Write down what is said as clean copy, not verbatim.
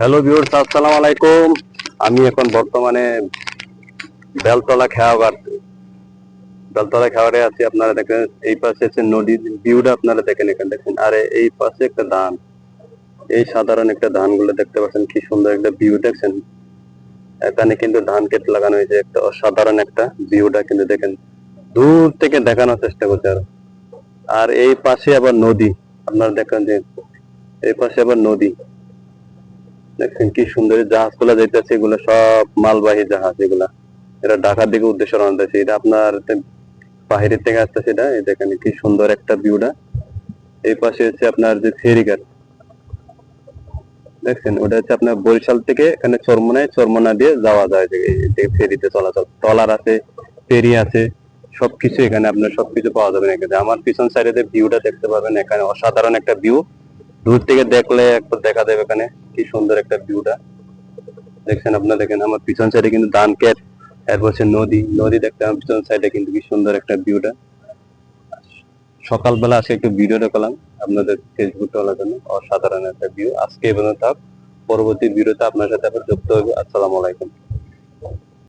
Hello viewers, আসসালামু আলাইকুম। আমি এখন বর্তমানে বেলতলা খেয়াঘাট বেলতলা খেয়াঘাটে আছি। আপনারা দেখেন এই পাশে হচ্ছে নদীর ভিউটা, আপনারা দেখেন এখানে দেখেন, আর এই পাশে একটা ধান, এই সাধারণ একটা ধান গুলো দেখতে পাচ্ছেন, কি সুন্দর একটা ভিউ দেখছেন। এখানে কিন্তু ধান ক্ষেত লাগানো হয়েছে, একটা অসাধারণ একটা ভিউটা কিন্তু দেখেন, দূর থেকে দেখানোর চেষ্টা করছে। আর এই পাশে আবার নদী, আপনারা দেখেন যে এই পাশে আবার নদী দেখছেন, কি সুন্দর জাহাজ গুলা যাইতেছে, এগুলো সব মালবাহী জাহাজ। এগুলা এটা ঢাকার দিকে উদ্দেশ্য রওনা দিয়েছে। এটা আপনার বাহিরের থেকে আসতেছে। এটা এই দেখেন কি সুন্দর একটা ভিউটা। এই পাশে হচ্ছে আপনার যে ফেরিঘাট দেখছেন, ওটা হচ্ছে আপনার বরিশাল থেকে এখানে চরমোনাই, চরমোনা দিয়ে যাওয়া যায়। যে ফেরিতে চলাচল, ট্রলার আছে, ফেরি আছে, সবকিছু এখানে আপনার সবকিছু পাওয়া যাবে এখানে। আমার পিছন সাইডে যে ভিউটা দেখতে পাবেন, এখানে অসাধারণ একটা ভিউ। দূর থেকে দেখলে একবার দেখা যাবে এখানে কি সুন্দর একটা ভিউটা দেখছেন। আপনারা দেখেন আমার পিছন সাইডে কিন্তু ধান ক্ষেত, এরপর হচ্ছে নদী, নদী দেখতে আমার পিছন সাইডে কিন্তু কি সুন্দর একটা ভিউটা। সকালবেলা আজকে একটু ভিডিওটা করলাম আপনাদের ফেসবুক তোলার জন্য, অসাধারণ একটা ভিউ। আজকে এই পর্যন্ত থাক, পরবর্তী ভিডিওতে আপনার সাথে আবার যুক্ত হবে। আসসালামু আলাইকুম।